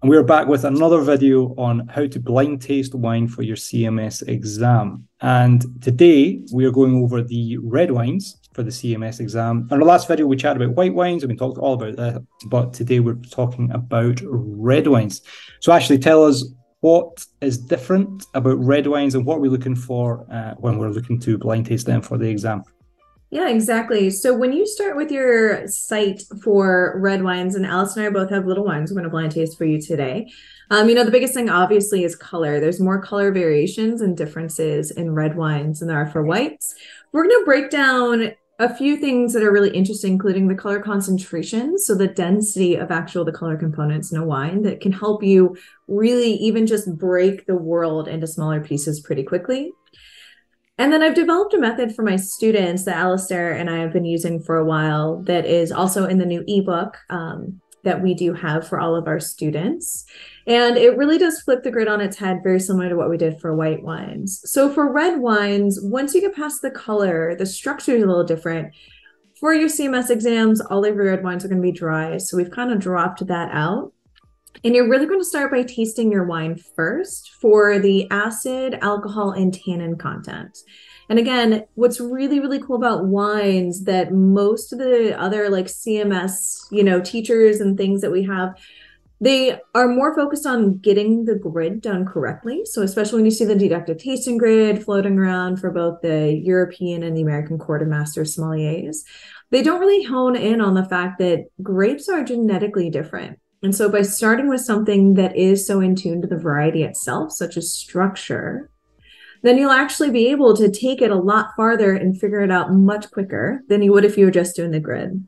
And we're back with another video on how to blind taste wine for your CMS exam. And today we are going over the red wines for the CMS exam. In our last video, we chatted about white wines and we talked all about that. But today we're talking about red wines. So Ashley, tell us what is different about red wines and what we're looking for when we're looking to blind taste them for the exam. Yeah, exactly. So when you start with your site for red wines, and Alice and I both have little wines we're going to blind taste for you today. The biggest thing obviously is color. There's more color variations and differences in red wines than there are for whites. We're going to break down a few things that are really interesting, including the color concentration, so the density of the color components in a wine that can help you really even just break the world into smaller pieces pretty quickly. And then I've developed a method for my students that Alistair and I have been using for a while that is also in the new ebook that we do have for all of our students. And it really does flip the grid on its head, very similar to what we did for white wines. So for red wines, once you get past the color, the structure is a little different. For your CMS exams, all of your red wines are going to be dry. So we've kind of dropped that out. And you're really going to start by tasting your wine first for the acid, alcohol, and tannin content. And again, what's really, really cool about wines that most of the other like CMS, teachers and things that we have, they are more focused on getting the grid done correctly. So especially when you see the deductive tasting grid floating around for both the European and the American Court of Master Sommeliers, they don't really hone in on the fact that grapes are genetically different. And so by starting with something that is so in tune to the variety itself, such as structure, then you'll actually be able to take it a lot farther and figure it out much quicker than you would if you were just doing the grid.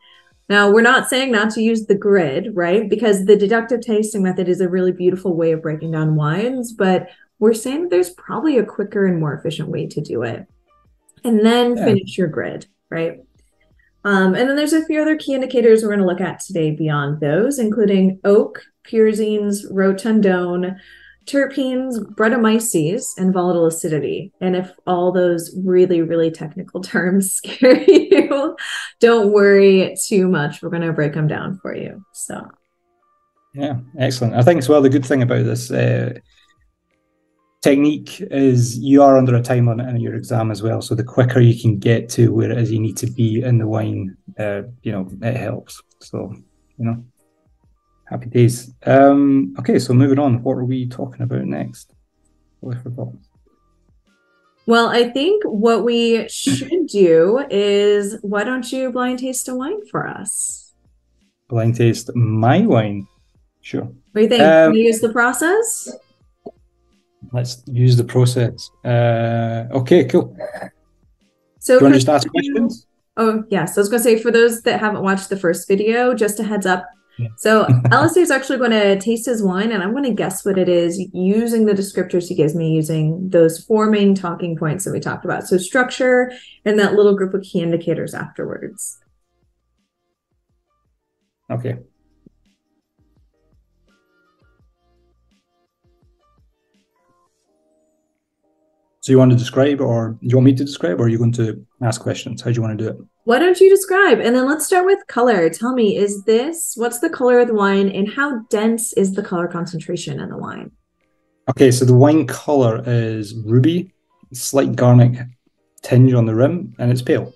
Now, we're not saying not to use the grid, right? Because the deductive tasting method is a really beautiful way of breaking down wines, but we're saying that there's probably a quicker and more efficient way to do it. And then finish your grid, right? And then there's a few other key indicators we're going to look at today beyond those, including oak, pyrazines, rotundone, terpenes, Brettanomyces, and volatile acidity. And if all those really, really technical terms scare you, don't worry too much. We're going to break them down for you. So, yeah, excellent. I think as well, the good thing about this technique is you are under a time limit in your exam as well. So the quicker you can get to where it is you need to be in the wine, it helps. So, happy days. Okay, so moving on. What are we talking about next? Oh, I forgot. Well, I think what we should do is, why don't you blind taste a wine for us? Blind taste my wine? Sure. What do you think? Can you use the process? Let's use the process. Okay, cool. So do you want to just ask questions? Oh, yes. I was going to say, for those that haven't watched the first video, just a heads up. Yeah. So Alistair is actually going to taste his wine, and I'm going to guess what it is using the descriptors he gives me, using those 4 main talking points that we talked about. So structure and that little group of key indicators afterwards. Okay. So you want to describe, or do you want me to describe, or are you going to ask questions? How do you want to do it? Why don't you describe? And then let's start with color. Tell me, what's the color of the wine, and how dense is the color concentration in the wine? Okay, so the wine color is ruby, slight garnet tinge on the rim, and it's pale.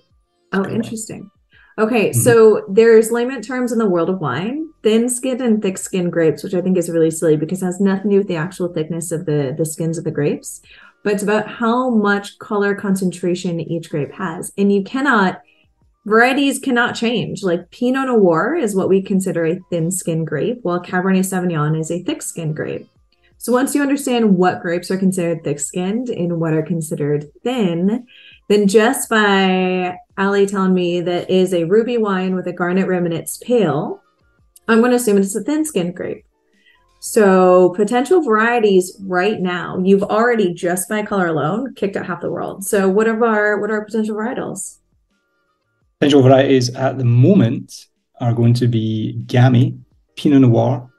Oh, interesting. Okay, so there's layman terms in the world of wine: thin-skinned and thick-skinned grapes, which I think is really silly because it has nothing to do with the actual thickness of the skins of the grapes, but it's about how much color concentration each grape has. And varieties cannot change. Like Pinot Noir is what we consider a thin-skinned grape, while Cabernet Sauvignon is a thick-skinned grape. So once you understand what grapes are considered thick-skinned and what are considered thin, then just by Ali telling me that is a ruby wine with a garnet rim and it's pale, I'm going to assume it's a thin-skinned grape. So potential varieties right now, you've already, just by color alone, kicked out half the world. So what are our potential varietals? Potential varieties at the moment are going to be Gamay, Pinot Noir,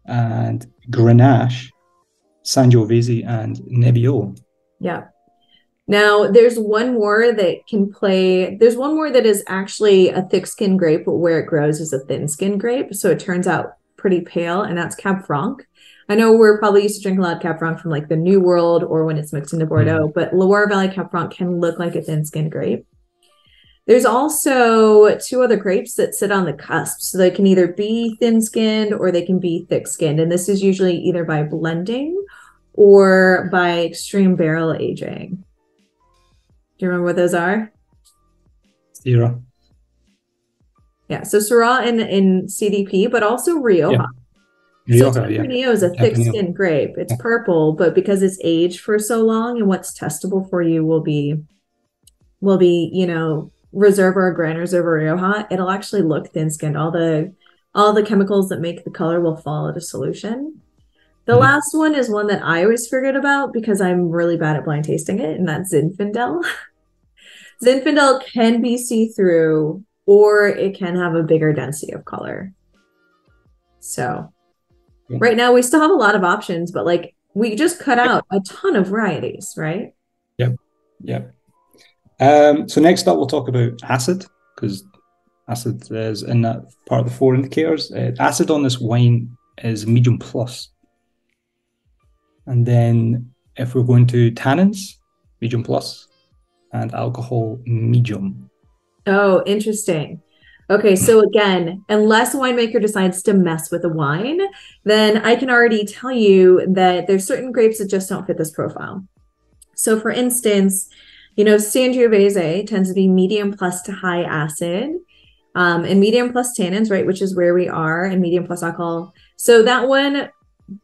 and Grenache, Sangiovese, and Nebbiolo. Yeah. Now, there's one more that can play. There's one more that is actually a thick-skinned grape, but where it grows is a thin-skinned grape. So it turns out pretty pale, and that's Cab Franc. I know we're probably used to drink a lot of Cab Franc from like the New World or when it's mixed into Bordeaux, but Loire Valley Cab Franc can look like a thin-skinned grape. There's also two other grapes that sit on the cusp. So they can either be thin-skinned or they can be thick-skinned. And this is usually either by blending or by extreme barrel aging. Do you remember what those are? Syrah. Yeah, so Syrah in CDP, but also Rioja. Yeah. So Tempranillo is a thick-skinned grape. It's purple, but because it's aged for so long and what's testable for you will be, you know, Reserva or Grand Reserva Rioja, it'll actually look thin-skinned. All the chemicals that make the color will fall into solution. The last one is one that I always forget about because I'm really bad at blind tasting it, and that's Zinfandel. Zinfandel can be see-through, or it can have a bigger density of color. So right now we still have a lot of options, but like we just cut out a ton of varieties, right? Yep. So next up, we'll talk about acid, because acid is in that part of the 4 indicators. Acid on this wine is medium plus. And then if we're going to tannins, medium plus, and alcohol, medium. Oh, interesting. Okay, so again, unless a winemaker decides to mess with a wine, then I can already tell you that there's certain grapes that just don't fit this profile. So for instance, you know, Sangiovese tends to be medium plus to high acid, and medium plus tannins, right, which is where we are, and medium plus alcohol. So that one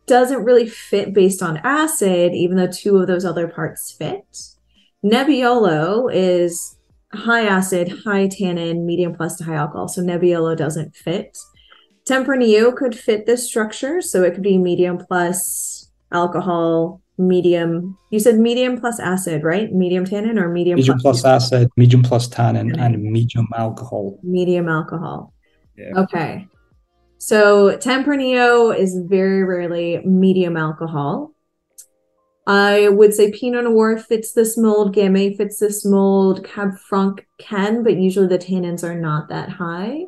doesn't really fit based on acid, even though two of those other parts fit. Nebbiolo is high acid, high tannin, medium plus to high alcohol. So Nebbiolo doesn't fit. Tempranillo could fit this structure. So it could be medium plus alcohol, medium. You said medium plus acid, right? Medium tannin or medium plus acid, medium plus tannin, and medium alcohol. Medium alcohol. Yeah. Okay. So Tempranillo is very rarely medium alcohol. I would say Pinot Noir fits this mold, Gamay fits this mold, Cab Franc can, but usually the tannins are not that high.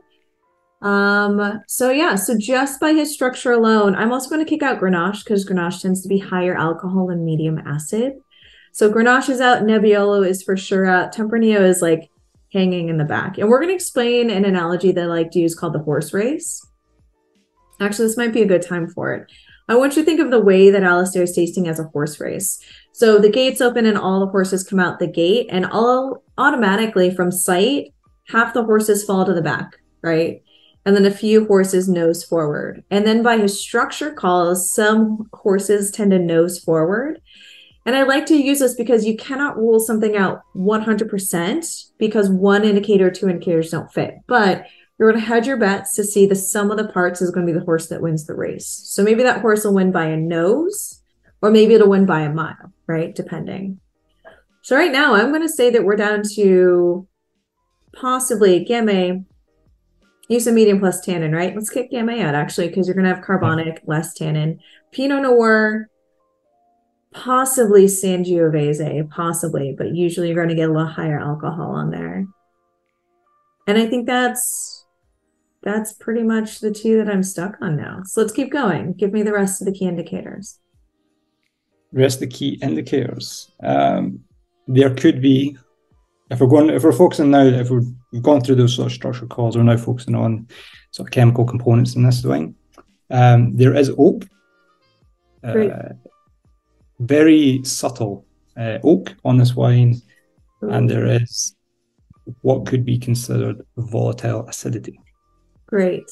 So just by his structure alone, I'm also going to kick out Grenache because Grenache tends to be higher alcohol and medium acid. So Grenache is out, Nebbiolo is for sure out, Tempranillo is like hanging in the back. And we're going to explain an analogy that I like to use called the horse race. Actually, this might be a good time for it. I want you to think of the way that Alistair is tasting as a horse race. So the gates open and all the horses come out the gate, and all automatically from sight, half the horses fall to the back, right? And then a few horses nose forward. And then by his structure calls, some horses tend to nose forward. And I like to use this because you cannot rule something out 100% because one indicator or two indicators don't fit. But you're going to hedge your bets to see the sum of the parts is going to be the horse that wins the race. So maybe that horse will win by a nose, or maybe it'll win by a mile, right? Depending. So right now, I'm going to say that we're down to possibly Gamay. Use a medium plus tannin, right? Let's kick Gamay out, actually, because you're going to have carbonic, less tannin. Pinot Noir, possibly Sangiovese, possibly, but usually you're going to get a little higher alcohol on there. And I think that's pretty much the two that I'm stuck on now. So let's keep going. Give me the rest of the key indicators. Rest of the key indicators. There could be, if we're focusing now, if we've gone through those sort of structural calls, we're now focusing on sort of chemical components in this wine. There is oak, very subtle oak on this wine, and there is what could be considered volatile acidity. Great.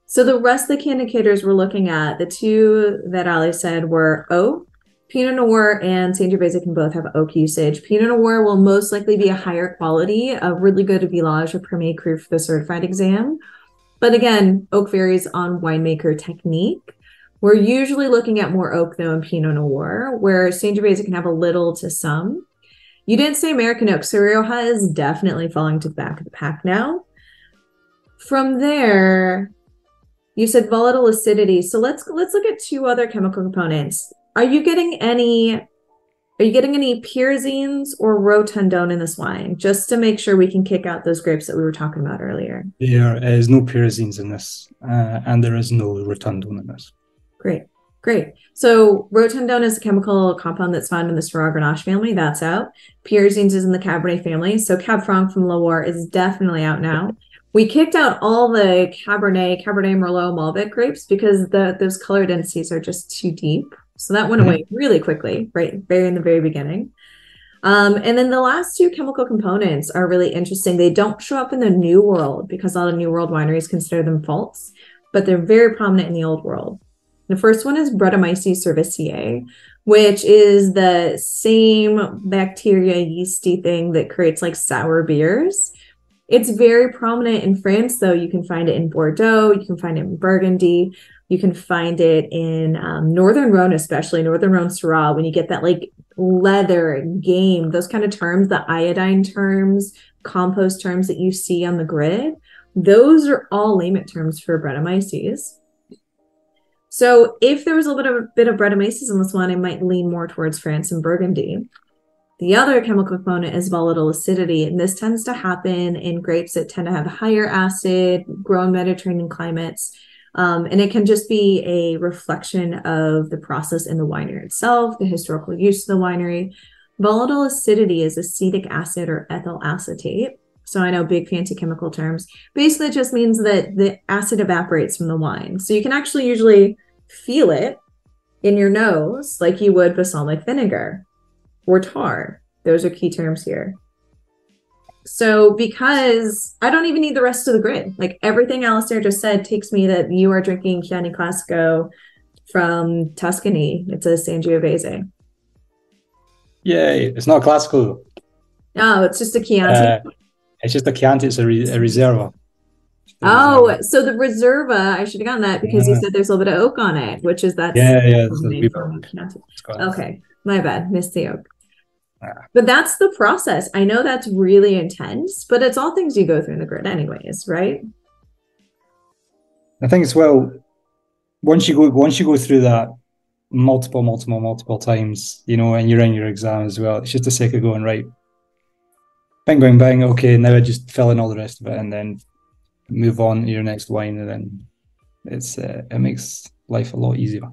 So the rest of the key indicators we're looking at, the two that Ali said were oak. Pinot Noir and Sangiovese can both have oak usage. Pinot Noir will most likely be a higher quality, a really good village or Premier Cru for the certified exam. But again, oak varies on winemaker technique. We're usually looking at more oak though in Pinot Noir, where Sangiovese can have a little to some. You didn't say American oak, so Rioja is definitely falling to the back of the pack now. From there, you said volatile acidity. So let's look at two other chemical components. Are you getting any Are you getting any Pyrzines or Rotundone in this wine? Just to make sure we can kick out those grapes that we were talking about earlier. There is no pyrazines in this, and there is no rotundone in this. Great. Great. So Rotundone is a chemical compound that's found in the Syrah Grenache family. That's out. Pyrzines is in the Cabernet family. So Cab Franc from Loire is definitely out now. We kicked out all the Cabernet Merlot, Malbec grapes because those color densities are just too deep. So that went away really quickly, right? Very in the very beginning. And then the last two chemical components are really interesting. They don't show up in the New World because a lot of New World wineries consider them false, but they're very prominent in the Old World. The first one is Brettanomyces cerevisiae, which is the same bacteria, yeasty thing that creates like sour beers. It's very prominent in France, though. You can find it in Bordeaux. You can find it in Burgundy. You can find it in Northern Rhone, especially Northern Rhone Syrah, when you get that like leather, game, those kind of terms, the iodine terms, compost terms that you see on the grid. Those are all layman terms for Brettanomyces. So if there was a bit of Brettanomyces in this one, I might lean more towards France and Burgundy. The other chemical component is volatile acidity, and this tends to happen in grapes that tend to have higher acid, grow in Mediterranean climates, and it can just be a reflection of the process in the winery itself, the historical use of the winery. Volatile acidity is acetic acid or ethyl acetate. So I know big fancy chemical terms. Basically, it just means that the acid evaporates from the wine. So you can actually usually feel it in your nose like you would balsamic vinegar or tar. Those are key terms here. So because I don't even need the rest of the grid, like everything Alistair just said takes me that you are drinking Chianti Classico from Tuscany. It's a Sangiovese. Yay, it's not classical. Oh, it's just a Chianti. It's just a Chianti, it's a Reserva. Oh, so the Reserva, I should have gotten that because you said there's a little bit of oak on it, which is that's okay. My bad, missed the oak. But that's the process. I know that's really intense, but it's all things you go through in the grid anyways, right? I think it's once you go through that multiple times, and you're in your exam as well, it's just a sake of going, right, bang, bang, bang, okay, now I just fill in all the rest of it and then move on to your next wine, and then it makes life a lot easier.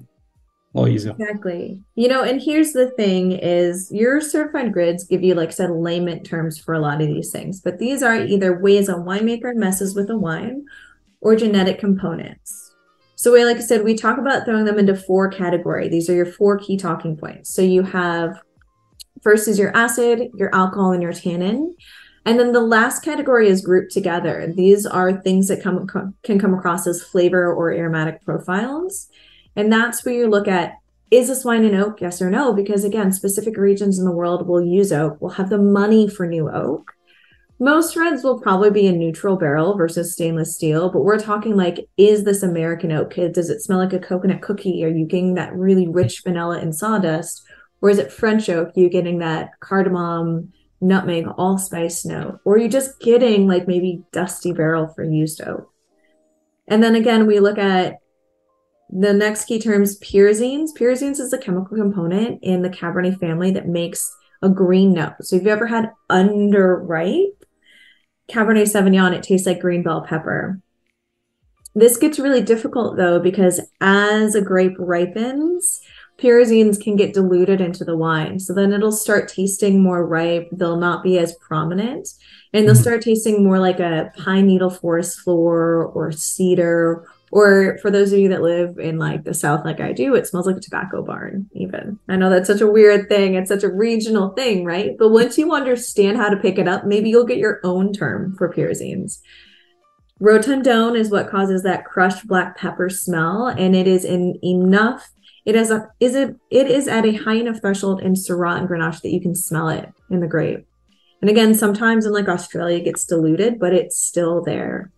Exactly. And here's the thing is your certified grids give you, like I said, layman terms for a lot of these things, but these are either ways a winemaker messes with a wine or genetic components. So like I said, we talk about throwing them into 4 categories. These are your 4 key talking points. So you have, first is your acid, your alcohol, and your tannin. And then the last category is grouped together. These are things that can come across as flavor or aromatic profiles. And that's where you look at, is this wine an oak? Yes or no? Because again, specific regions in the world will use oak, will have the money for new oak. Most reds will probably be a neutral barrel versus stainless steel, but we're talking like, is this American oak? Does it smell like a coconut cookie? Are you getting that really rich vanilla and sawdust? Or is it French oak? You getting that cardamom, nutmeg, allspice note? Or are you just getting like maybe dusty barrel for used oak? And then again, we look at the next key terms, pyrazines. Pyrazines is a chemical component in the Cabernet family that makes a green note. So if you ever had underripe Cabernet Sauvignon, it tastes like green bell pepper. This gets really difficult though, because as a grape ripens, pyrazines can get diluted into the wine. So then it'll start tasting more ripe. They'll not be as prominent. And they'll start tasting more like a pine needle forest floor or cedar. Or for those of you that live in like the South, like I do, it smells like a tobacco barn even. I know that's such a weird thing. It's such a regional thing, right? But once you understand how to pick it up, maybe you'll get your own term for pyrazines. Rotundone is what causes that crushed black pepper smell. And it is it is at a high enough threshold in Syrah and Grenache that you can smell it in the grape. And again, sometimes in like Australia, it gets diluted, but it's still there.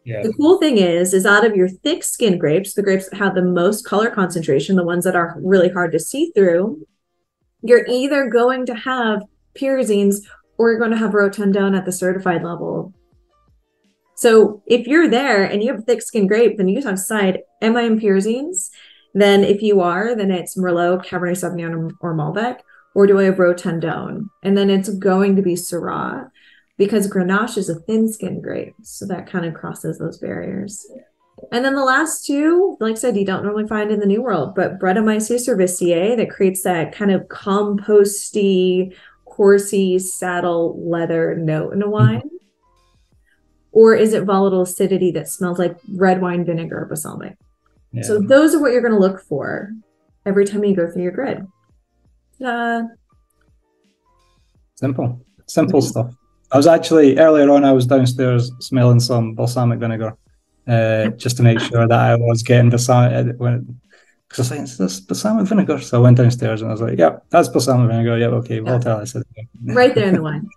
Yeah. The cool thing is out of your thick skin grapes, the grapes that have the most color concentration, the ones that are really hard to see through, you're either going to have pyrazines or you're going to have Rotundone at the certified level. So if you're there and you have a thick skin grape, then you just have to decide, am I in pyrazines? Then if you are, then it's Merlot, Cabernet Sauvignon, or Malbec. or do I have Rotondone? And then it's going to be Syrah because Grenache is a thin-skinned grape. So that kind of crosses those barriers. And then the last two, like I said, you don't normally find in the New World, but Brettanomyces cerevisiae that creates that kind of composty, horsey, saddle leather note in a wine. Mm-hmm. Or is it volatile acidity that smells like red wine vinegar or balsamic? Yeah. So those are what you're going to look for every time you go through your grid. Simple stuff. I was actually, earlier on, I was downstairs smelling some balsamic vinegar just to make sure that I was getting balsamic. Because I was like, is this balsamic vinegar? So I went downstairs and I was like, yeah, that's balsamic vinegar. Yeah, okay, volatile acidity. Right there in the wine.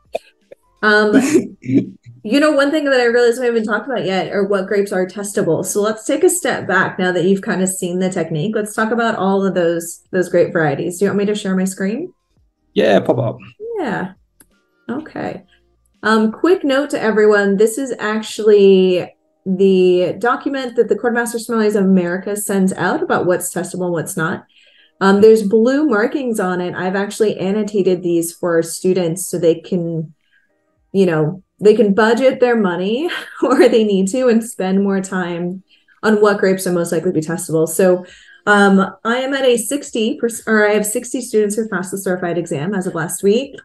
You know, one thing that I realized we haven't talked about yet are what grapes are testable. So let's take a step back now that you've kind of seen the technique. Let's talk about all of those grape varieties. Do you want me to share my screen? Yeah, pop up. Yeah. Okay. Quick note to everyone. This is actually the document that the Quartermaster Sommeliers of America sends out about what's testable and what's not. There's blue markings on it. I've actually annotated these for our students so they can, you know, they can budget their money or they need to and spend more time on what grapes are most likely to be testable. So I am at a 60%, or I have 60 students who passed the certified exam as of last week.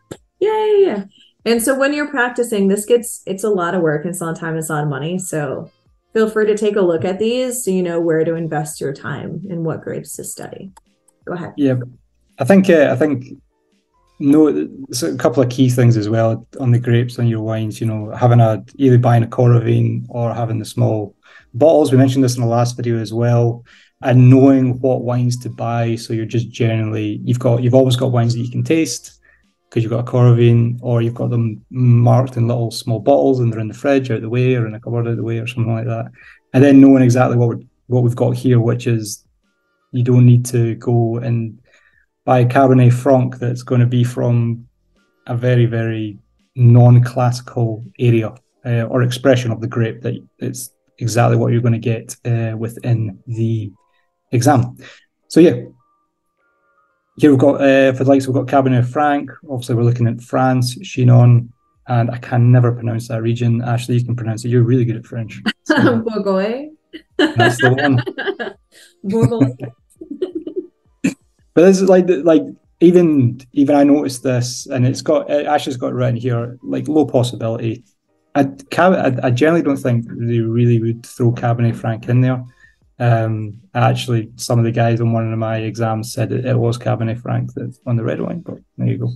Yay! And so when you're practicing, it's a lot of work, and it's a lot of time, it's a lot of money. So feel free to take a look at these so you know where to invest your time and what grapes to study. Go ahead. Yeah, I think no, there's a couple of key things as well on the grapes on your wines. You know, either buying a Coravine or having the small bottles. We mentioned this in the last video as well, and knowing what wines to buy. So you're just generally you've always got wines that you can taste because you've got a Coravine, or you've got them marked in little small bottles and they're in the fridge out the way or in a cupboard out the way or something like that. And then knowing exactly what we've got here, which is you don't need to go and buy Cabernet Franc that's going to be from a very, very non-classical area or expression of the grape, that it's exactly what you're going to get within the exam. So yeah, here we've got, for the likes, we've got Cabernet Franc. Obviously, we're looking at France, Chinon, and I can never pronounce that region. Ashley, you can pronounce it. You're really good at French. So, Bourgogne. That's the one. Bourgogne. But this is like even I noticed this, and Ashley's got it written here, like low possibility. I generally don't think they really would throw Cabernet Franc in there. Actually, some of the guys on one of my exams said it was Cabernet Franc that's on the red wine, but there you go.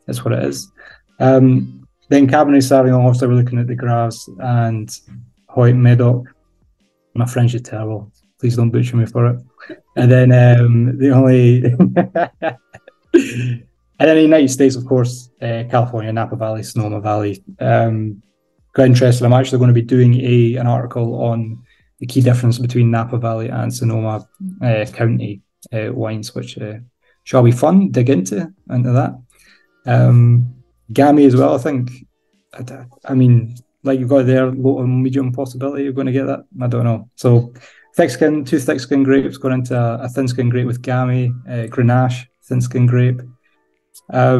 That's what it is. Then Cabernet Sauvignon, obviously we're looking at the Graves and Hoyt Medoc. My French is terrible. Please don't butcher me for it. And then and then the United States, of course, California, Napa Valley, Sonoma Valley. Quite interested. I'm actually going to be doing an article on the key difference between Napa Valley and Sonoma County wines, which shall be fun. Dig into that. Gamay as well. I think. I mean, like you've got there, low and medium possibility you're going to get that. I don't know. So. Two thick skin grapes going into a thin skin grape with Gamay, Grenache, thin skin grape. I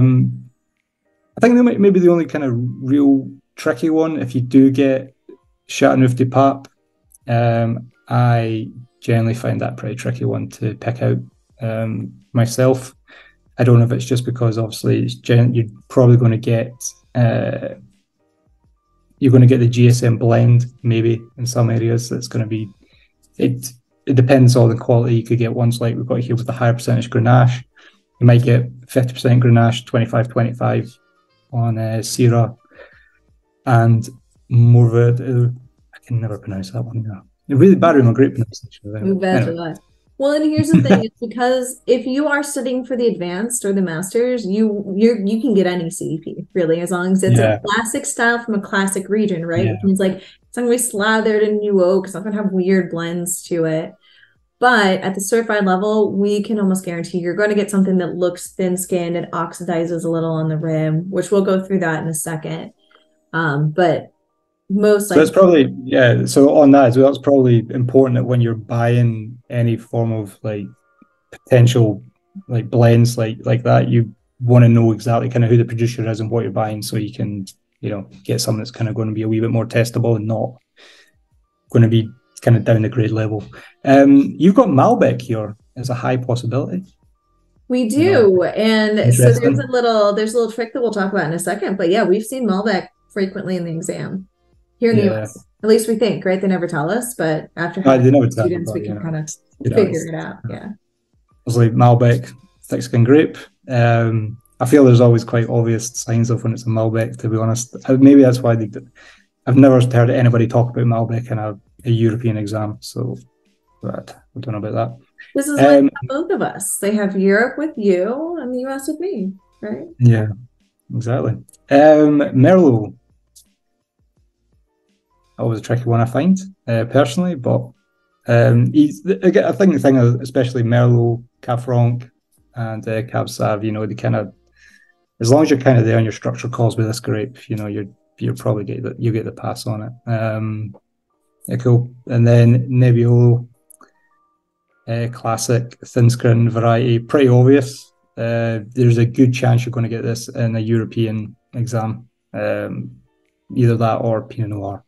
think maybe the only kind of real tricky one, if you do get Chateauneuf du Pape, I generally find that pretty tricky one to pick out myself. I don't know if it's just because obviously you're probably going to get the GSM blend maybe in some areas. That's going to be. It depends on the quality. You could get ones like we've got here with the higher percentage Grenache. You might get 50% Grenache, 25-25 on Syrah, and Mourvedre. I can never pronounce that one. You're really bad with my grape pronunciation. Anyway. Well, and here's the thing: it's because if you are studying for the advanced or the masters, you can get any CEP really, as long as it's a classic style from a classic region, right? Yeah. Which means like it's not gonna be slathered in new oak. It's not gonna have weird blends to it. But at the certified level, we can almost guarantee you're going to get something that looks thin-skinned and oxidizes a little on the rim, which we'll go through that in a second. But most likely. So it's probably, so on that as well, it's probably important that when you're buying any form of like potential like blends like that, you want to know exactly kind of who the producer is and what you're buying, so you can, get something that's kind of going to be a wee bit more testable and not going to be kind of down the grade level. You've got Malbec here as a high possibility. We do. And so there's Interesting. a little trick that we'll talk about in a second. But yeah, we've seen Malbec frequently in the exam here in the Yeah. US. At least we think, right? They never tell us, but after They having never tell you, students, but, we can kind of it's figure it out. Yeah. obviously Malbec, thick skin grape. I feel there's always quite obvious signs of when it's a Malbec, to be honest. Maybe that's why I've never heard anybody talk about Malbec in a European exam. So, but I don't know about that. This is like both of us. They have Europe with you and the US with me, right? Yeah, exactly. Merlot. Always a tricky one I find, personally, but I think the thing, especially Merlot, Cab Franc, and Cab Sauv, they kind of, as long as you're kind of there on your structure calls with this grape, you're probably you get the pass on it. Yeah, cool. And then Nebbiolo, classic thin screen variety, pretty obvious. There's a good chance you're going to get this in a European exam, either that or Pinot Noir.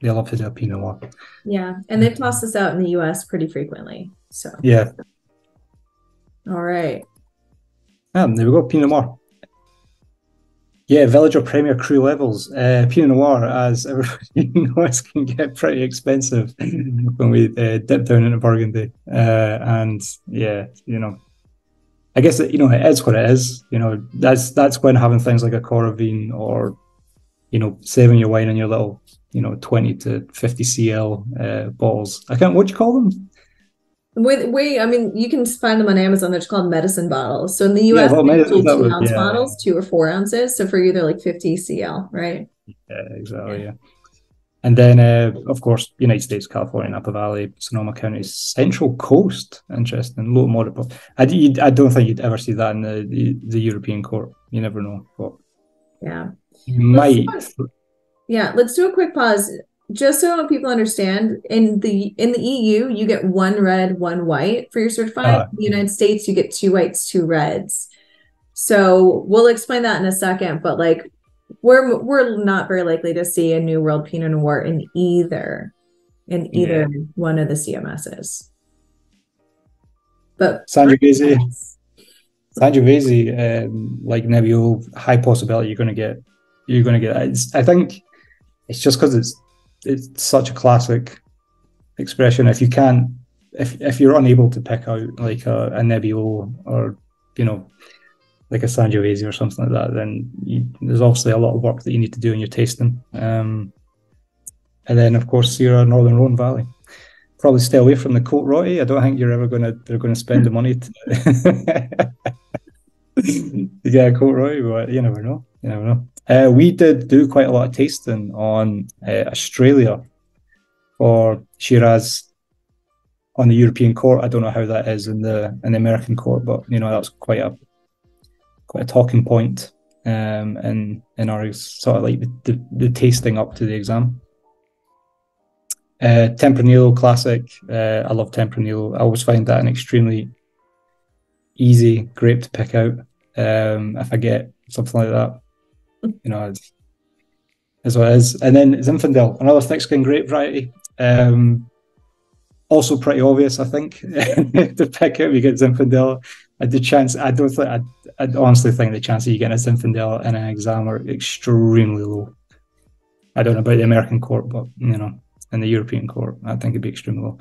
They love to do a Pinot Noir. Yeah, and they've tossed this out in the US pretty frequently. So yeah. All right. There we go, Pinot Noir. Yeah, Village or Premier Cru levels. Pinot Noir, as everybody knows, can get pretty expensive when we dip down into Burgundy. And yeah, I guess it is what it is. That's when having things like a Coravine or saving your wine in your little 20 to 50 cl bottles. What do you call them? I mean, you can find them on Amazon. They're just called medicine bottles. So in the US, they do 2-ounce bottles, 2 or 4 ounces. So for you, they're like 50 cl, right? Yeah, exactly. Yeah. And then, of course, United States, California, Napa Valley, Sonoma County, Central Coast. Interesting. Low moderate. I don't think you'd ever see that in the European court. You never know. But yeah. Might. Let's do a quick pause. Just so people understand, in the EU, you get 1 red, 1 white for your certified. In the United States, you get 2 whites, 2 reds. So we'll explain that in a second, but like we're not very likely to see a New World Pinot Noir in either one of the CMSs. But Sangiovese, like Nebbiolo, high possibility you're going to get. I think it's just because it's such a classic expression. If you can't, if you're unable to pick out like a Nebbiolo or like a Sangiovese or something like that, then there's obviously a lot of work that you need to do in your tasting. And then of course Sierra Northern Rhone Valley. Probably stay away from the Côte Rôtie. I don't think they're going to spend the money to get a Côte Rôtie, but you never know. We did do quite a lot of tasting on Australia for Shiraz on the European court. I don't know how that is in the American court, but that's quite a talking point in our sort of like the tasting up to the exam. Tempranillo classic. I love Tempranillo. I always find that an extremely easy grape to pick out. If I get something like that, as what it is. And then Zinfandel, another thick skin grape variety. Also pretty obvious, I think, to pick out. We get Zinfandel. I honestly think the chance of you getting a Zinfandel in an exam are extremely low. I don't know about the American court, but in the European court, I think it'd be extremely low.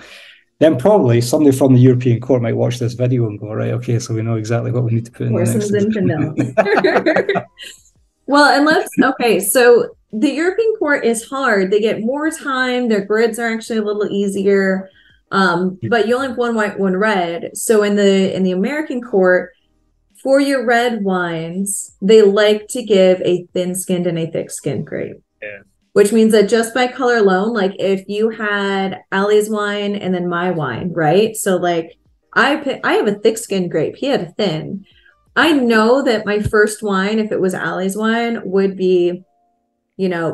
Then probably somebody from the European court might watch this video and go, right, okay, so we know exactly what we need to put in the next Zinfandel. Well, so the European court is hard. They get more time. Their grids are actually a little easier. But you only have 1 white, 1 red. So in the American court, for your red wines, they like to give a thin-skinned and a thick-skinned grape. Yeah. Which means that just by color alone, like if you had Ali's wine and then my wine, right? So like I have a thick-skinned grape. He had a thin. I know that my first wine, if it was Ali's wine, would be,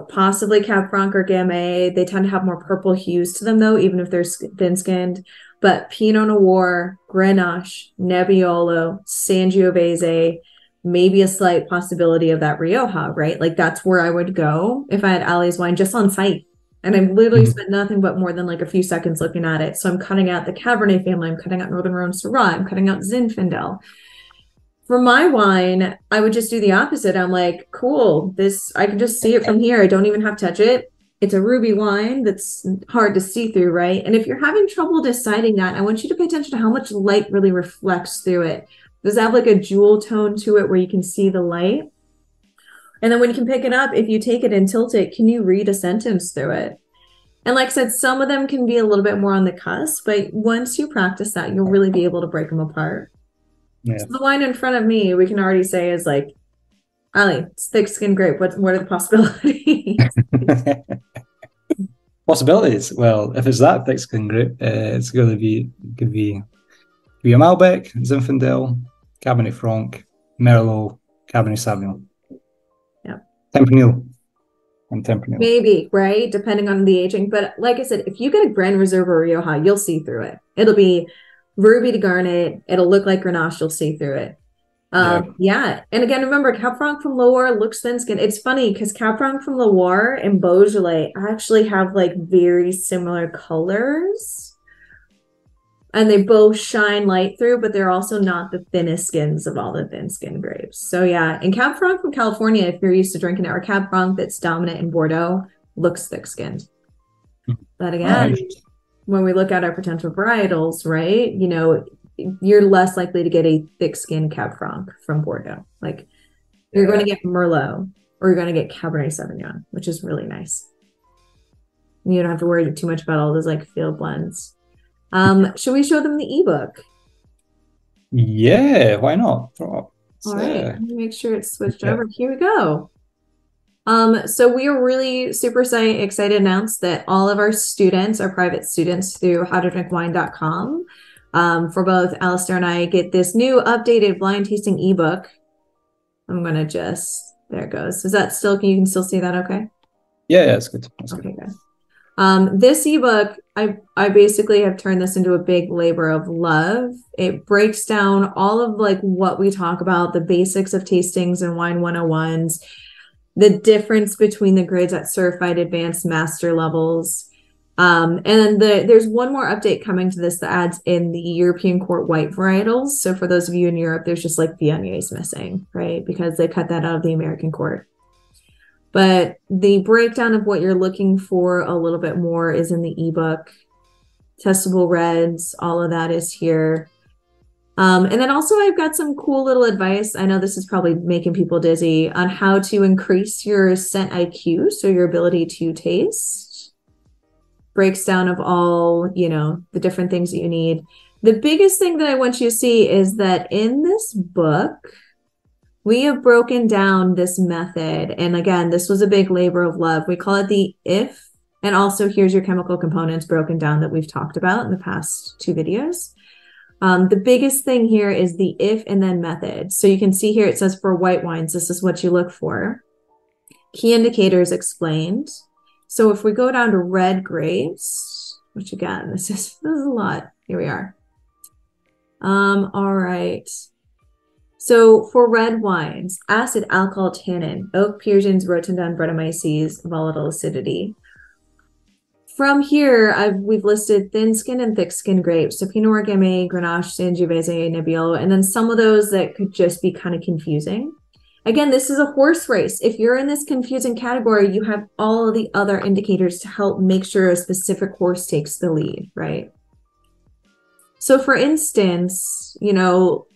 possibly Cab Franc or Gamay. They tend to have more purple hues to them, though, even if they're thin-skinned. But Pinot Noir, Grenache, Nebbiolo, Sangiovese, maybe a slight possibility of that Rioja, right? Like that's where I would go if I had Ali's wine just on site. And I've literally spent nothing but more than like a few seconds looking at it. So I'm cutting out the Cabernet family. I'm cutting out Northern Rhone Syrah. I'm cutting out Zinfandel. For my wine, I would just do the opposite. I'm like, cool, this, I can just see it from here. I don't even have to touch it. It's a ruby wine that's hard to see through, right? And if you're having trouble deciding that, I want you to pay attention to how much light really reflects through it. Does it have like a jewel tone to it where you can see the light? And then when you can pick it up, if you take it and tilt it, can you read a sentence through it? And like I said, some of them can be a little bit more on the cusp, but once you practice that, you'll really be able to break them apart. Yeah. So the wine in front of me, we can already say is like, Ali, it's thick skin grape. What are the possibilities? Possibilities. Well, if it's that thick skin grape, it's going to be could be a Malbec, Zinfandel, Cabernet Franc, Merlot, Cabernet Sauvignon. Yeah. Tempranillo. And Tempranillo. Maybe, right? Depending on the aging. But like I said, if you get a Grand Reserve or Rioja, you'll see through it. It'll be ruby to garnet. It'll look like Grenache. You'll see through it. Yeah. And again, remember, Cab Franc from Loire looks thin skin. It's funny because Cab Franc from Loire and Beaujolais actually have like very similar colors. And they both shine light through, but they're also not the thinnest skins of all the thin skin grapes. So yeah, and Cab Franc from California, if you're used to drinking it, or Cab Franc that's dominant in Bordeaux, looks thick skinned. But again, when we look at our potential varietals, right, you know, you're less likely to get a thick skinned Cab Franc from Bordeaux. Like you're going to get Merlot or you're going to get Cabernet Sauvignon, which is really nice. You don't have to worry too much about all those like field blends. Should we show them the ebook? Yeah, why not? All right, let me make sure it's switched over. Here we go. So we are really super excited to announce that all of our students, our private students through howtodrinkwine.com, for both Alistair and I, get this new updated blind tasting ebook. I'm going to just, there it goes. Is that still, you can still see that okay? Yeah, it's good. That's okay, good. This ebook, I basically have turned this into a big labor of love. It breaks down all of like what we talk about, the basics of tastings and wine 101s, the difference between the grades at certified advanced master levels. And then there's one more update coming to this that adds in the European court white varietals. So for those of you in Europe, there's just like Viogniers missing, right? Because they cut that out of the American court. But the breakdown of what you're looking for a little bit more is in the ebook. Testable reds, all of that is here. And then also I've got some cool little advice. I know this is probably making people dizzy on how to increase your scent IQ, so your ability to taste. Breaks down of all, you know, the different things that you need. The biggest thing that I want you to see is that in this book, we have broken down this method. And again, this was a big labor of love. We call it the if, and also here's your chemical components broken down that we've talked about in the past 2 videos. The biggest thing here is the if and then method. So you can see here, it says for white wines, this is what you look for. Key indicators explained. So if we go down to red grapes, which again, this is a lot. Here we are. All right. So for red wines, acid, alcohol, tannin, oak, Piersons, Rotendan, Brettanomyces, volatile acidity. From here, we've listed thin skin and thick skin grapes. So Pinot Noir, Gamay, Grenache, Sangiovese, Nebbiolo, and then some of those that could just be kind of confusing. Again, this is a horse race. If you're in this confusing category, you have all of the other indicators to help make sure a specific horse takes the lead, right? So for instance, you know,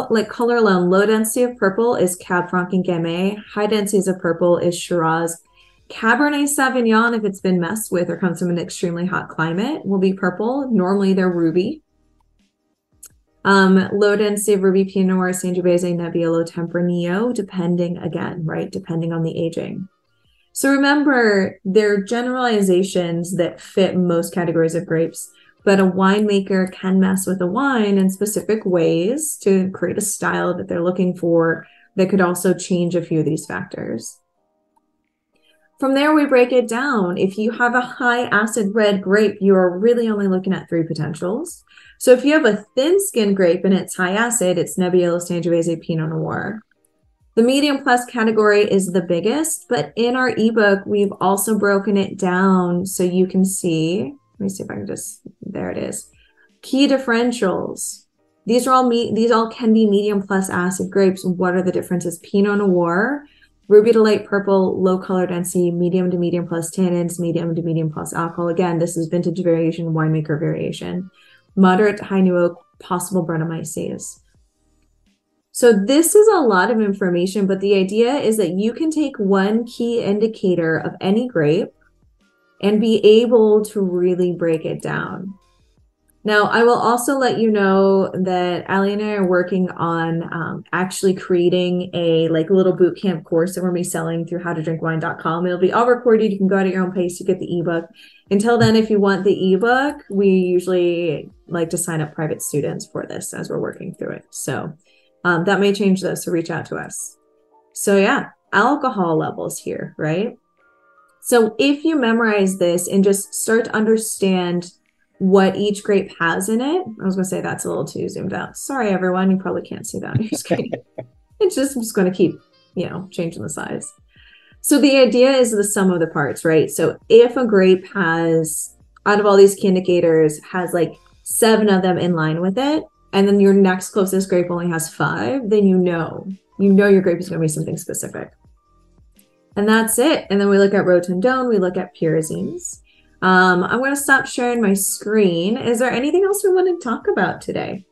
like color alone, low density of purple is Cab Franc and Gamay. High densities of purple is Shiraz. Cabernet Sauvignon, if it's been messed with or comes from an extremely hot climate, will be purple. Normally they're ruby. Low density of ruby, Pinot Noir, Sangiovese, Nebbiolo, Tempranillo, depending again, right? Depending on the aging. So remember, they're generalizations that fit most categories of grapes, but a winemaker can mess with a wine in specific ways to create a style that they're looking for that could also change a few of these factors. From there, we break it down. If you have a high acid red grape, you are really only looking at 3 potentials. So if you have a thin skin grape and it's high acid, it's Nebbiolo, Sangiovese, Pinot Noir. The medium plus category is the biggest, but in our ebook, we've also broken it down so you can see. Let me see if I can there it is. Key differentials. These all can be medium plus acid grapes. What are the differences? Pinot Noir, ruby to light purple, low color density, medium to medium plus tannins, medium to medium plus alcohol. Again, this is vintage variation, winemaker variation. Moderate to high new oak, possible Brettanomyces. So this is a lot of information, but the idea is that you can take one key indicator of any grape and be able to really break it down. Now, I will also let you know that Ali and I are working on actually creating a little boot camp course that we're going to be selling through howtodrinkwine.com. It'll be all recorded. You can go at your own pace to get the ebook. Until then, if you want the ebook, we usually like to sign up private students for this as we're working through it. So that may change though, so reach out to us. So yeah, alcohol levels here, right? So if you memorize this and just start to understand what each grape has in it. I was going to say that's a little too zoomed out. Sorry, everyone. You probably can't see that on your screen. I'm just going to keep, changing the size. So the idea is the sum of the parts, right? So if a grape has, out of all these key indicators, has 7 of them in line with it, and then your next closest grape only has 5, then you know your grape is going to be something specific. And that's it. And then we look at Rotondone, we look at pyrazines. I'm going to stop sharing my screen. Is there anything else we want to talk about today?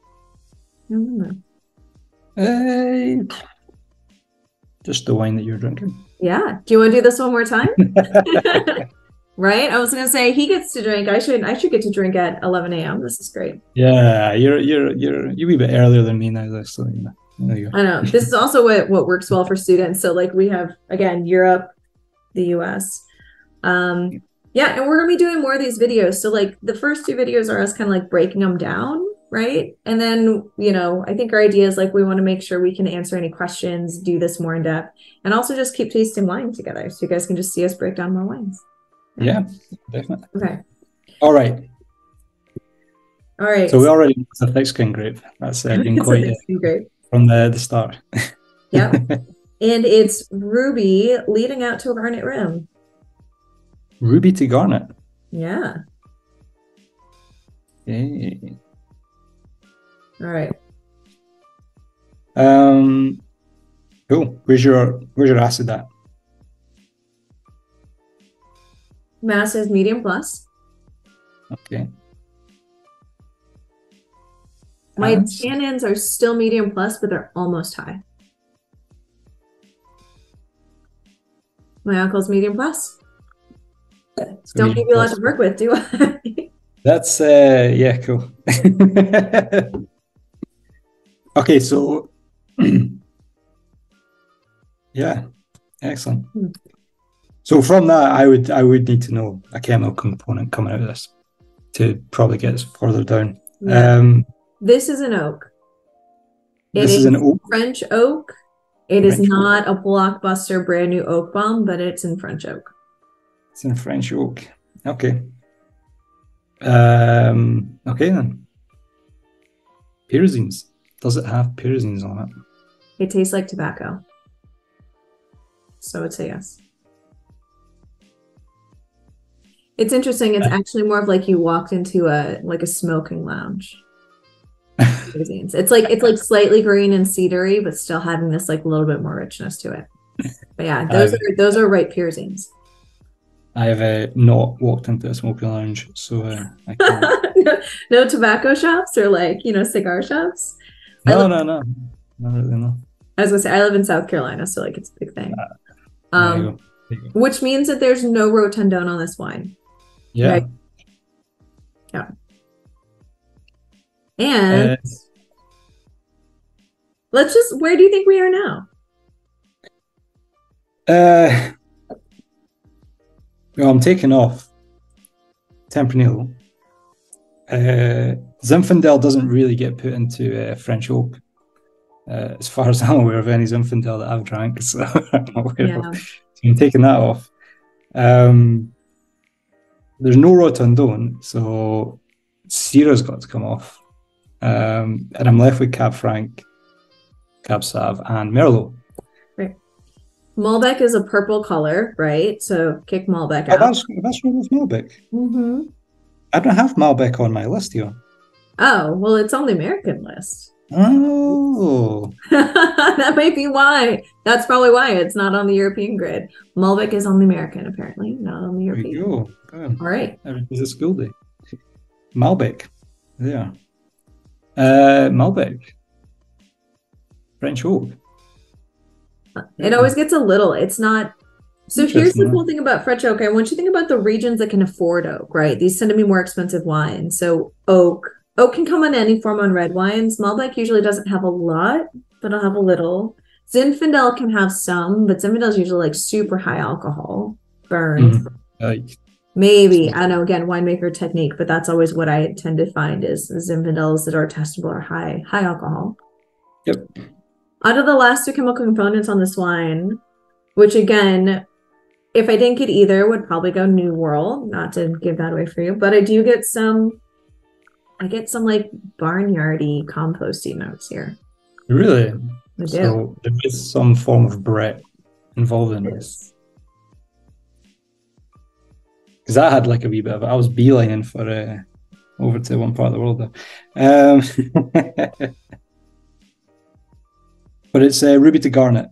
Just the wine that you're drinking. Yeah. Do you want to do this one more time? Right? I was going to say he gets to drink. I should get to drink at 11 a.m. This is great. Yeah, you're a wee bit earlier than me now, so there you go. I know. This is also what works well for students. So we have again Europe, the US. Yeah, and we're going to be doing more of these videos. So the first 2 videos are us kind of breaking them down, right? And then, I think our idea is we want to make sure we can answer any questions, do this more in depth, and also just keep tasting wine together. So you guys can just see us break down more wines. Yeah, definitely. Okay. All right. So we already know it's a thick skin grape. That's been quite great from the start. Yeah. And it's ruby leading out to a garnet rim. Ruby to garnet. Yeah. Hey. All right. Cool. Where's your acid at? Mass is medium plus. Okay. My tannins are still medium plus, but they're almost high. My alcohol's medium plus. Don't give you a lot to work with, do I? That's yeah, cool. Okay, so yeah, excellent. So from that, I would need to know a chemical component coming out of this to probably get us further down. Yeah. This is an oak. This is an oak. French oak. It is not a blockbuster brand new oak bomb, but it's in French oak. It's in French oak. Okay. Okay then. Pyrazines. Does it have pyrazines on it? It tastes like tobacco. So it's a yes. It's interesting. It's actually more of you walked into a smoking lounge. It's like slightly green and cedary, but still having this little bit more richness to it. But yeah, those are ripe pyrazines. I have not walked into a smoking lounge, so I can't. No tobacco shops or cigar shops. No, not really. No. I was gonna say I live in South Carolina, so it's a big thing. There you go. Which means that there's no Rotondone on this wine. Yeah. Right? Yeah. And where do you think we are now? Well, I'm taking off Tempranillo. Zinfandel doesn't really get put into French oak, as far as I'm aware of any Zinfandel that I've drank. So I'm aware of. So I'm taking that off. There's no Rotondone, so Syrah's got to come off. And I'm left with Cab Franc, Cab Sauv, and Merlot. Malbec is a purple color, right? So kick Malbec Oh, out. that's right with Malbec. Mm-hmm. I don't have Malbec on my list here. Oh, well, it's on the American list. Oh, That might be why. That's probably why it's not on the European grid. Malbec is on the American, apparently, not on the there you European. go. Good. All right. Everything's a school day. Malbec. There. Malbec. French oak. It Yeah. always gets a little, it's not. So here's the Interesting. cool thing about French oak. I want you to think about the regions that can afford oak, right? These tend to be more expensive wines. So oak can come in any form on red wines. Malbec usually doesn't have a lot, but it'll have a little. Zinfandel can have some, but Zinfandel is usually like super high alcohol, burns. Mhm. Like, Maybe, I don't know, again, winemaker technique, but that's always what I tend to find is Zinfandels that are testable are high alcohol. yep. Out of the last two chemical components on this wine, which again, if I didn't get either, would probably go New World, not to give that away for you, but I get some like barnyardy composty notes here. Really? I do. So there is some form of Brett involved in this. Because I had like a wee bit of it. I was beelining for over to one part of the world there. But it's ruby to garnet.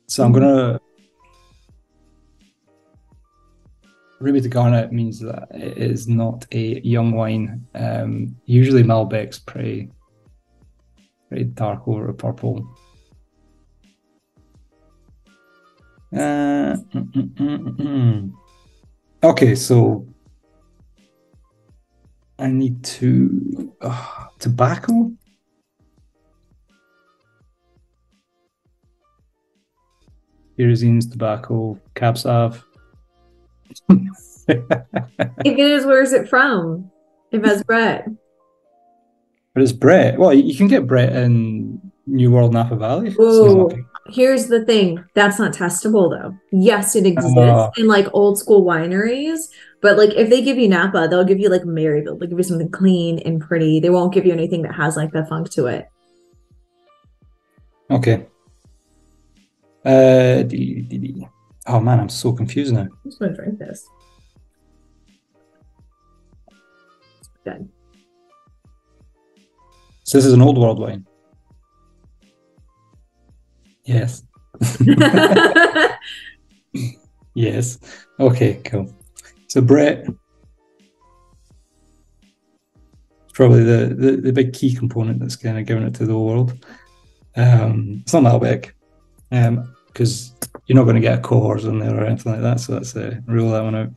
So I'm gonna ruby to garnet means that it is not a young wine. Usually Malbec's pretty dark over a purple. Okay, so I need to tobacco. Pyrazines, tobacco, Cab Sav. If it is, where's it from? If it's Brett. But it's Brett. Well, you can get Brett in New World Napa Valley. Oh, here's the thing. That's not testable though. Yes, it exists in like old school wineries, but like if they give you Napa, they'll give you like Maryville. They'll give you something clean and pretty. They won't give you anything that has like the funk to it. Okay. Oh man, I'm so confused now. I'm just gonna drink this. Good. So this is an old world wine. Yes. Yes. Okay, cool. So Brett, probably the big key component that's kind of giving it to the whole world. It's not Malbec, because you're not going to get a cohort in there or anything like that. So let's rule that one out.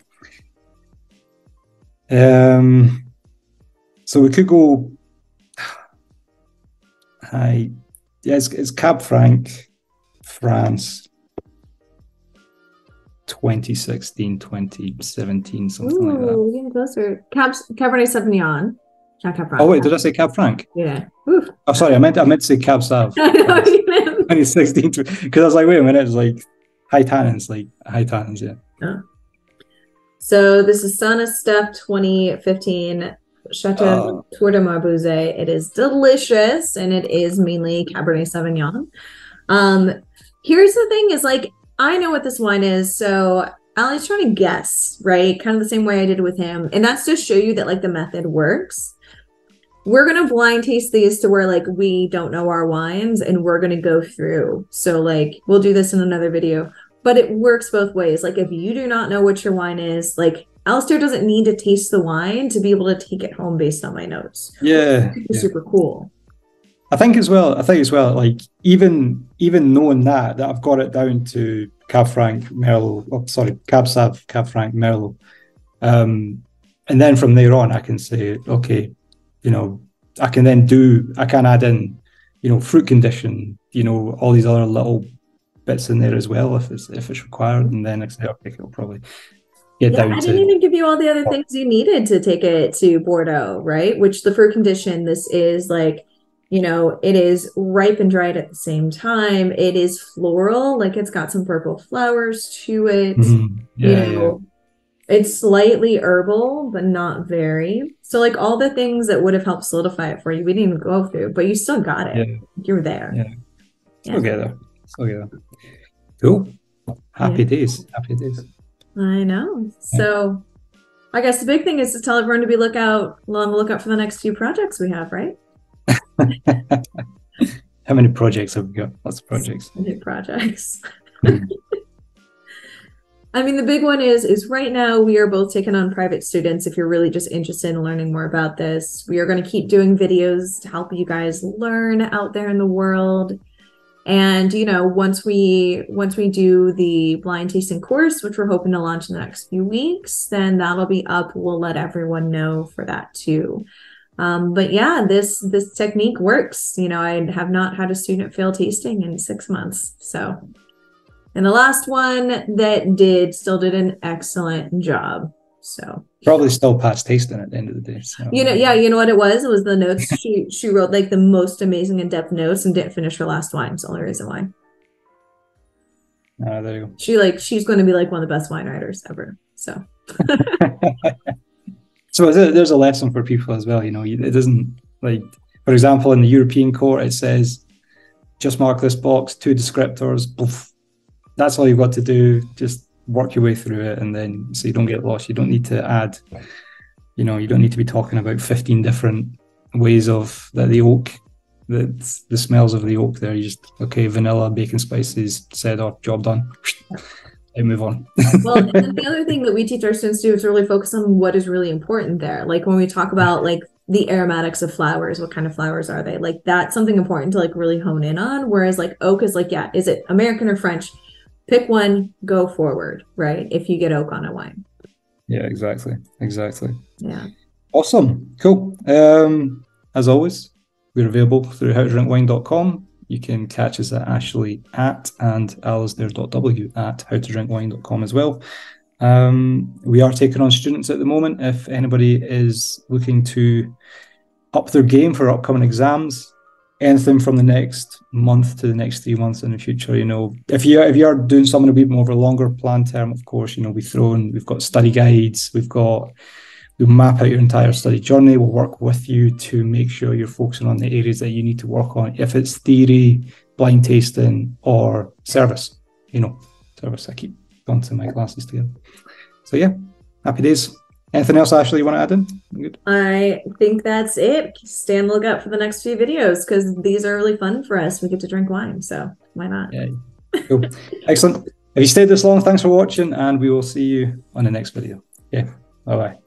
So we could go high. Yeah, it's Cab Franc, France, 2016, 2017, something like that. Ooh, getting closer. Cabernet Sauvignon. Not Cab Franc. Oh wait, did I say Cab Franc? Yeah. Oof. Oh, sorry, I meant to say Cab Sav. I know what you meant. 2016, because I was like, wait a minute, it's like high tannins, yeah. Oh. So this is Sana Steph 2015 Chateau Tour de Marbouze. It is delicious, and it is mainly Cabernet Sauvignon. Here's the thing: is like I know what this wine is, so Ali's trying to guess, right? Kind of the same way I did with him, and that's to show you that like the method works. We're gonna blind taste these to where like we don't know our wines, and we're gonna go through. So like we'll do this in another video, but it works both ways. Like if you do not know what your wine is, like Alistair doesn't need to taste the wine to be able to take it home based on my notes. Yeah, super cool. I think as well, like even knowing that I've got it down to Cab Franc, Merlot, Cab Sav, Cab Franc, Merlot. And then from there on I can say, okay, I can add in, fruit condition, all these other little bits in there as well if it's required, and then I say, okay, it'll probably get down to. I didn't even give you all the other things you needed to take it to Bordeaux, right? Which the fruit condition, this is like, it is ripe and dried at the same time. It is floral, like it's got some purple flowers to it. Yeah. It's slightly herbal, but not very. So like all the things that would have helped solidify it for you, we didn't even go through, but you still got it. Yeah. You were there. Yeah. Still get there. Cool. Happy days. Happy days. I know. So I guess the big thing is to tell everyone to be on the lookout for the next few projects we have, right? How many projects have we got? Lots of projects. New projects. I mean, the big one is right now we are both taking on private students. If you're really just interested in learning more about this, we are going to keep doing videos to help you guys learn out there in the world. And, you know, once we do the blind tasting course, which we're hoping to launch in the next few weeks, then that'll be up. We'll let everyone know for that too. But yeah, this technique works. You know, I have not had a student fail tasting in 6 months. So, and the last one that still did an excellent job. So probably still passed tasting at the end of the day. So. You know what it was? It was the notes. She wrote like the most amazing in-depth notes and didn't finish her last wine. It's the only reason why. There you go. She's going to be like one of the best wine writers ever. So. So there's a lesson for people as well. You know, it doesn't, like, for example, in the European court, it says just mark this box, 2 descriptors. Poof. That's all you've got to do. Just work your way through it, and then so you don't get lost. You don't need to add, you know, you don't need to be talking about 15 different ways of the oak, the smells of the oak there. You just, okay, vanilla, bacon spices, cedar, job done. And move on. Well, and the other thing that we teach our students to do is really focus on what is really important there. Like when we talk about like the aromatics of flowers, what kind of flowers are they? Like that's something important to like really hone in on. Whereas like oak is like, yeah, is it American or French? Pick one, go forward, right? If you get oak on a wine. Yeah, exactly. Yeah. Awesome. Cool. As always, we're available through howtodrinkwine.com. You can catch us at Ashley at and alasdair.w at howtodrinkwine.com as well. We are taking on students at the moment. If anybody is looking to up their game for upcoming exams, anything from the next month to the next 3 months in the future, you know, if you are doing something a bit more of a longer plan term, of course, you know, we've got study guides, we'll map out your entire study journey. We'll work with you to make sure you're focusing on the areas that you need to work on. If it's theory, blind tasting, or service, you know, service. I keep going to my classes together. So yeah, happy days. Anything else, Ashley, you want to add in? Good. I think that's it. Stay on the lookout for the next few videos because these are really fun for us. We get to drink wine, so why not? Yeah, cool. Excellent. If you stayed this long, thanks for watching, and we will see you on the next video. Yeah, bye-bye.